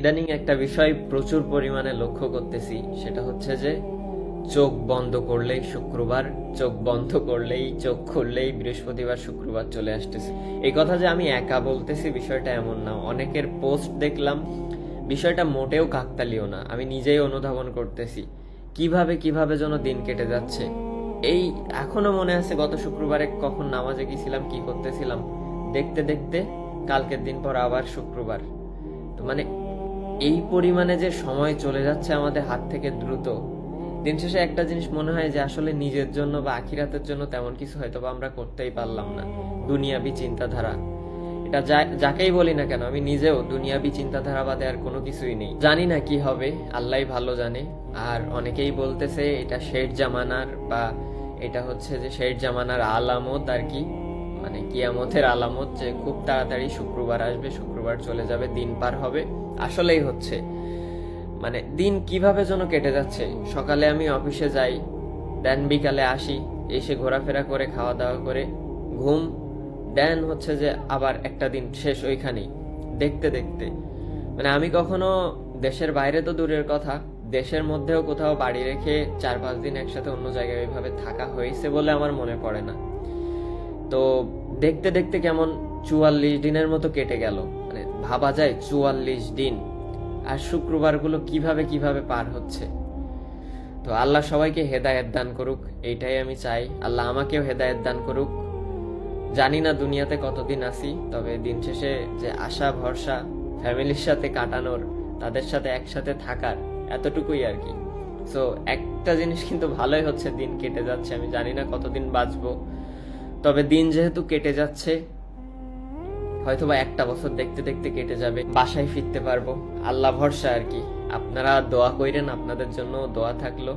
ইদানিং একটা বিষয় প্রচুর পরিমাণে লক্ষ্য করতেছি, সেটা হচ্ছে যে চোখ বন্ধ করলেই শুক্রবার, চোখ বন্ধ করলেই চোখ খুললেই বৃহস্পতিবার শুক্রবার চলে আসতেছে। এই কথা যে আমি একা বলতেছি বিষয়টা এমন না, অনেকের পোস্ট দেখলাম, বিষয়টা মোটেও কাকতালীয় না। আমি নিজেই অনুধাবন করতেছি কিভাবে কিভাবে যেন দিন কেটে যাচ্ছে। এই এখনো মনে আছে গত শুক্রবারে কখন নামাজে গেছিলাম, কি করতেছিলাম, দেখতে দেখতে কালকের দিন পর আবার শুক্রবার। তো মানে এই পরিমাণে যে সময় চলে যাচ্ছে আমাদের হাত থেকে দ্রুত, দিন শেষে একটা জিনিস মনে হয় যে আসলে নিজের জন্য বা আখিরাতের জন্য তেমন কিছু হয়তো বা আমরা করতেই পারলাম না। দুনিয়াবি চিন্তাধারা, এটা যাকেই বলি না কেন, আমি নিজেও দুনিয়াবি চিন্তাধারা বাদে আর কোনো কিছুই নেই। জানি না কি হবে, আল্লাহই ভালো জানে। আর অনেকেই বলতেছে এটা শেষ জামানার, বা এটা হচ্ছে যে শেষ জামানার আলামত আর কি, মানে কিয়ামতের আলামত, যে খুব তাড়াতাড়ি শুক্রবার আসবে, শুক্রবার চলে যাবে, দিন পার হবে। আসলেই হচ্ছে, মানে দিন কিভাবে যেন কেটে যাচ্ছে। সকালে আমি অফিসে যাই, দেন বিকালে আসি, এসে ঘোরাফেরা করে খাওয়া দাওয়া করে ঘুম, দেন হচ্ছে যে আবার একটা দিন শেষ ওইখানেই। দেখতে দেখতে মানে আমি কখনো দেশের বাইরে তো দূরের কথা, দেশের মধ্যেও কোথাও বাড়ি রেখে 4-5 দিন একসাথে অন্য জায়গায় ওইভাবে থাকা হয়েছে বলে আমার মনে পড়ে না। তো দেখতে দেখতে কেমন 44 দিনের মতো কেটে গেল। মানে ভাবা যায় 44 দিন, আর শুক্রবারগুলো কিভাবে কিভাবে পার হচ্ছে। তো আল্লাহ সবাইকে হেদায়েত দান করুক, এইটাই আমি চাই। আল্লাহ আমাকেও হেদায়েত দান করুক। জানি না দুনিয়াতে কতদিন আছি, তবে দিন শেষে যে আশা ভরসা ফ্যামিলির সাথে কাটানোর, তাদের সাথে একসাথে থাকার, এতটুকুই আর কি। সো একটা জিনিস কিন্তু ভালোই হচ্ছে, দিন কেটে যাচ্ছে। আমি জানি না কতদিন বাঁচবো, তবে দিন যেহেতু কেটে যাচ্ছে, হয়তোবা একটা বছর দেখতে দেখতে কেটে যাবে, বাসায় ফিরতে পারবো, আল্লাহ ভরসা আর কি। আপনারা দোয়া কইরেন, আপনাদের জন্য দোয়া থাকলো।